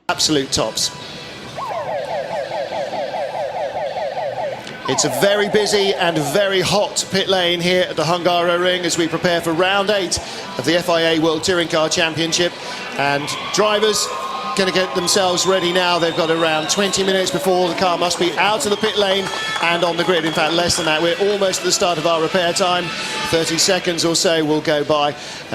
Absolute tops. It's a very busy and very hot pit lane here at the Hungaroring as we prepare for round 8 of the FIA World Touring Car Championship, and drivers going to get themselves ready now. They've got around 20 minutes before the car must be out of the pit lane and on the grid. In fact, less than that. We're almost at the start of our repair time. 30 seconds or so will go by.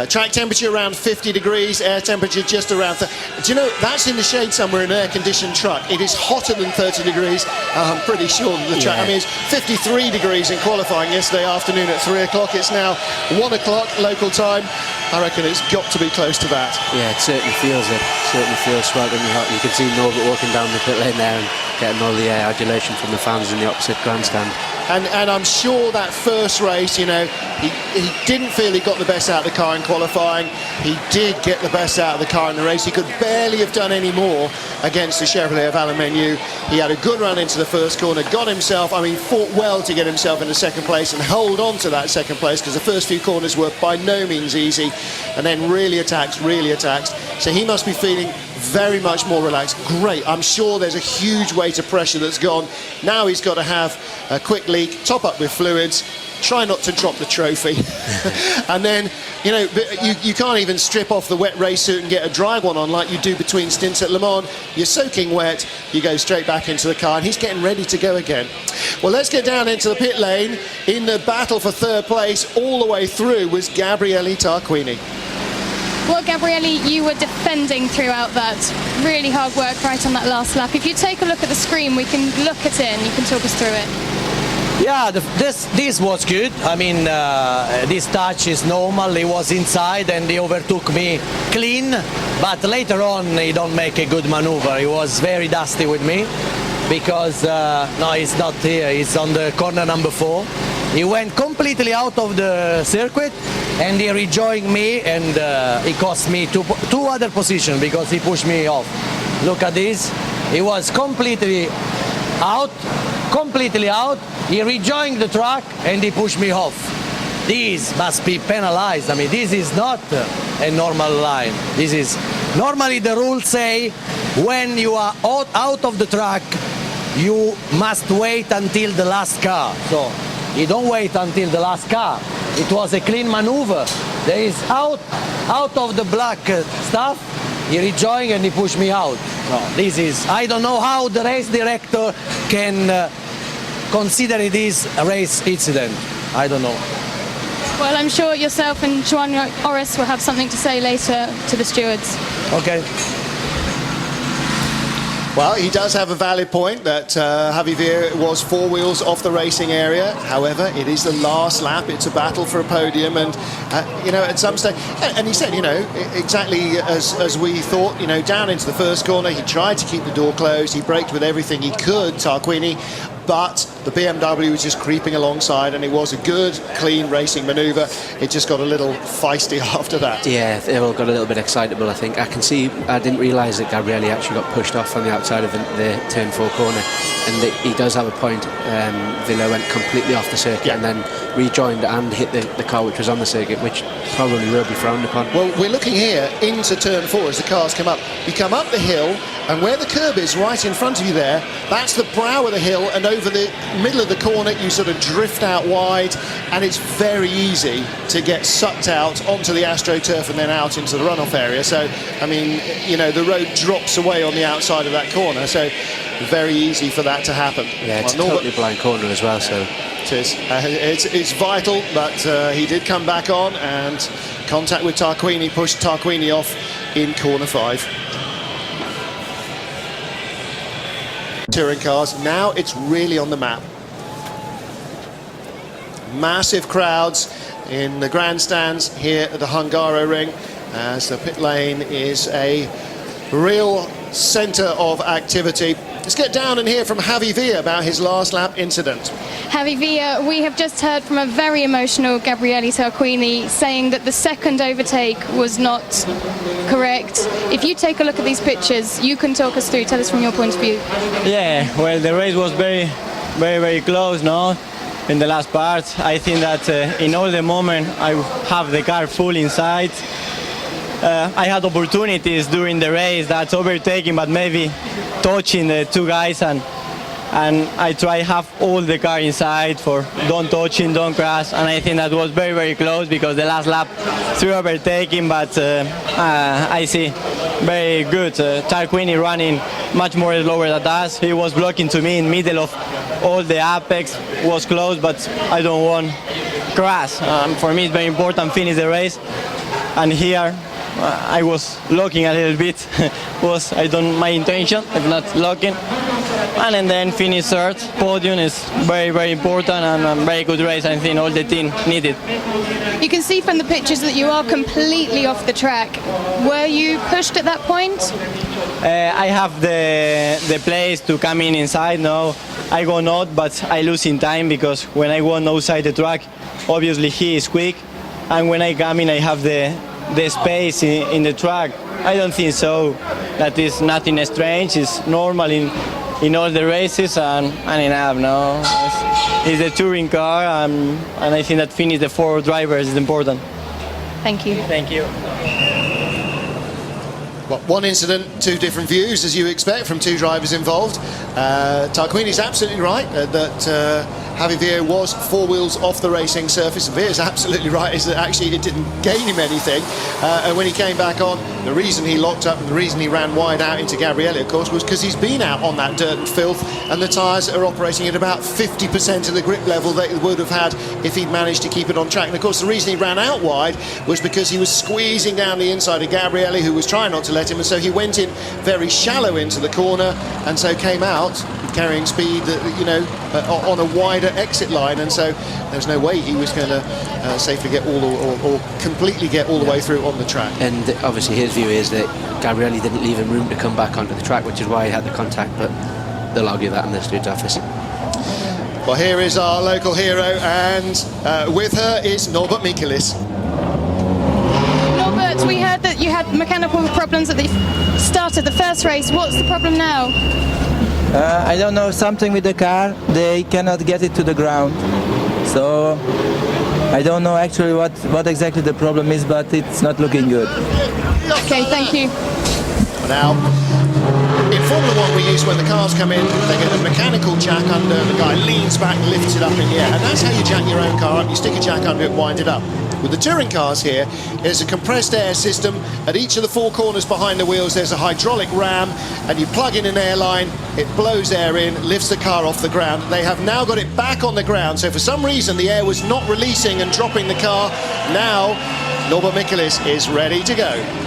Track temperature around 50 degrees, air temperature just around... Do you know, that's in the shade somewhere in an air-conditioned truck. It is hotter than 30 degrees. I'm pretty sure that the track... I mean, it's 53 degrees in qualifying yesterday afternoon at 3 o'clock. It's now 1 o'clock local time. I reckon it's got to be close to that. Yeah, it certainly feels it. Certainly feels sweltering hot. You can see Norbert walking down the pit lane there and getting all the adulation from the fans in the opposite grandstand. And I'm sure that first race, you know, he didn't feel he got the best out of the car in qualifying. He did get the best out of the car in the race. He could barely have done any more against the Chevrolet of Alemanniu. He had a good run into the first corner, got himself, I mean, fought well to get himself into second place and hold on to that second place, because the first few corners were by no means easy, and then really attacked. So he must be feeling very much more relaxed. Great. I'm sure there's a huge weight of pressure that's gone. Now he's got to have a quick leak, top up with fluids, try not to drop the trophy. And then, you know, you can't even strip off the wet race suit and get a dry one on like you do between stints at Le Mans. You're soaking wet, you go straight back into the car, and he's getting ready to go again. Well, let's get down into the pit lane. In the battle for third place all the way through was Gabriele Tarquini. Well, Gabriele, you were defending throughout that. Really hard work right on that last lap. If you take a look at the screen, we can look at it and you can talk us through it. Yeah, this was good. I mean, this touch is normal. He was inside and he overtook me clean. But later on, he don't make a good maneuver. He was very dusty with me because, no, he's not here. He's on the corner number 4. He went completely out of the circuit and he rejoined me, and he cost me two other positions because he pushed me off. Look at this. He was completely out. He rejoined the track and he pushed me off. This must be penalized. I mean, this is not a normal line. This is normally the rules say when you are out of the track, you must wait until the last car. So you don't wait until the last car. It was a clean maneuver. There is out of the black stuff. He rejoined and he pushed me out. No, this is, I don't know how the race director can consider this a race incident. I don't know. Well, I'm sure yourself and Joan Oris will have something to say later to the stewards. Okay. Well, he does have a valid point that Javier was 4 wheels off the racing area. However, it is the last lap. It's a battle for a podium, and you know, at some stage, and he said, you know, exactly as we thought. You know, down into the first corner, he tried to keep the door closed. He braked with everything he could, Tarquini, but the BMW was just creeping alongside, and it was a good, clean racing manoeuvre. It just got a little feisty after that. Yeah, they all got a little bit excitable, I think. I can see, I didn't realise that Gabriele actually got pushed off on the outside of the turn 4 corner, and he does have a point. Villa went completely off the circuit, yeah, and then rejoined and hit the car which was on the circuit, which probably will be frowned upon. Well, we're looking here into turn 4 as the cars come up. You come up the hill, and where the curb is right in front of you there, that's the brow of the hill, and over the middle of the corner you sort of drift out wide, and it's very easy to get sucked out onto the AstroTurf and then out into the runoff area. So, I mean, you know, the road drops away on the outside of that corner, so very easy for that to happen. Yeah, it's a totally blind corner as well, so... It is. It's vital, but he did come back on, and contact with Tarquini pushed Tarquini off in corner 5. Touring cars, now it's really on the map. Massive crowds in the grandstands here at the Hungaroring, as the pit lane is a real centre of activity. Let's get down and hear from Javi Villa about his last lap incident. Javi Villa, we have just heard from a very emotional Gabriele Tarquini saying that the second overtake was not correct. If you take a look at these pictures, you can talk us through, tell us from your point of view. Yeah, well, the race was very close, no? In the last part, I think that in all the moment I have the car full inside. I had opportunities during the race that's overtaking, but maybe touching the two guys, and I try have all the car inside for don't touching, don't crash, and I think that was very close because the last lap through overtaking, but I see very good. Tarquini running much more slower than us. He was blocking to me in middle of all the apex, was close, but I don't want crash. For me it's very important finish the race, and here I was locking a little bit. Was my intention, if not locking, and then finish third. Podium is very important and a very good race. I think all the team needed. You can see from the pictures that you are completely off the track. Were you pushed at that point? I have the place to come inside. No, I go not, but I lose in time because when I go outside the track, obviously he is quick, and when I come in, I have the space in the track. I don't think so. That is nothing strange. It's normal in all the races, and enough. No, it's a touring car, and I think that finish the four drivers is important. Thank you. Thank you. Well, one incident, two different views, as you expect from two drivers involved. Tarquini's absolutely right that Javi Villa was four wheels off the racing surface. Villa's absolutely right is that actually it didn't gain him anything. And when he came back on, the reason he locked up and the reason he ran wide out into Gabriele, of course, was because he's been out on that dirt and filth, and the tyres are operating at about 50% of the grip level that he would have had if he'd managed to keep it on track. And of course, the reason he ran out wide was because he was squeezing down the inside of Gabriele, who was trying not to let him, and so he went in very shallow into the corner, and so came out carrying speed, on a wider exit line, and so there's no way he was going to safely get or completely get all the way through on the track. And obviously his view is that Gabriele didn't leave him room to come back onto the track, which is why he had the contact, but they'll argue that in the stewards' office. Well, here is our local hero, and with her is Norbert Mikulis. Norbert, we heard that you had mechanical problems at the start of the first race. What's the problem now? I don't know, something with the car. They cannot get it to the ground. So I don't know actually what exactly the problem is, but it's not looking good. Okay, thank you. Now, in Formula 1 we use when the cars come in, they get a mechanical jack under, the guy leans back, lifts it up in the air, and that's how you jack your own car up. You stick a jack under it, wind it up. With the touring cars here, there's a compressed air system. At each of the four corners behind the wheels, there's a hydraulic ram, and you plug in an airline, it blows air in, lifts the car off the ground. They have now got it back on the ground, so for some reason the air was not releasing and dropping the car. Now, Norbert Mikulis is ready to go.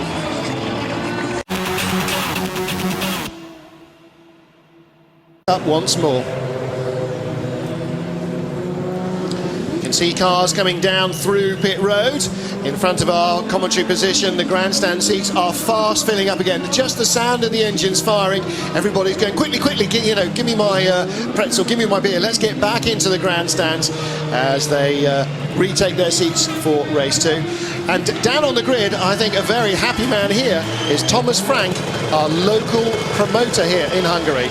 Up once more. You can see cars coming down through pit road. In front of our commentary position, the grandstand seats are fast filling up again. Just the sound of the engines firing, everybody's going quickly, give me my pretzel, give me my beer, let's get back into the grandstands as they retake their seats for race 2. And down on the grid, I think a very happy man here is Thomas Frank, our local promoter here in Hungary.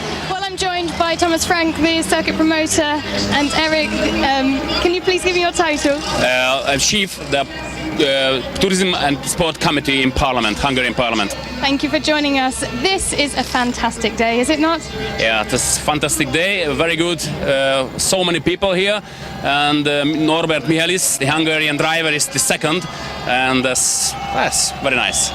Joined by Thomas Frank, the circuit promoter, and Eric. Can you please give me your title? I'm chief the tourism and sport committee in Parliament, Hungarian Parliament. Thank you for joining us. This is a fantastic day, is it not? Yeah, it's a fantastic day. Very good. So many people here, and Norbert Mikulis, the Hungarian driver, is the second, and that's very nice.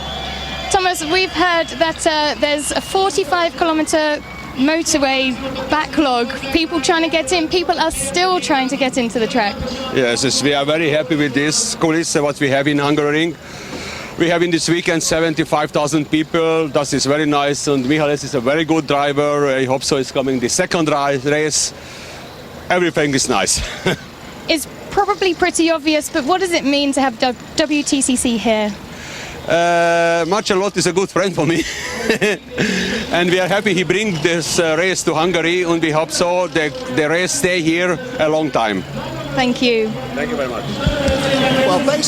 Thomas, we've heard that there's a 45-kilometer motorway backlog, people trying to get in, people are still trying to get into the track. Yes, we are very happy with this course, what we have in Hungary. We have in this weekend 75,000 people, that is very nice, and Michalis is a very good driver. I hope so is coming the second race. Everything is nice. It's probably pretty obvious, but what does it mean to have WTCC here? Marcelot is a good friend for me. And we are happy he brings this race to Hungary, and we hope so the race stay here a long time. Thank you. Thank you very much. Well, basically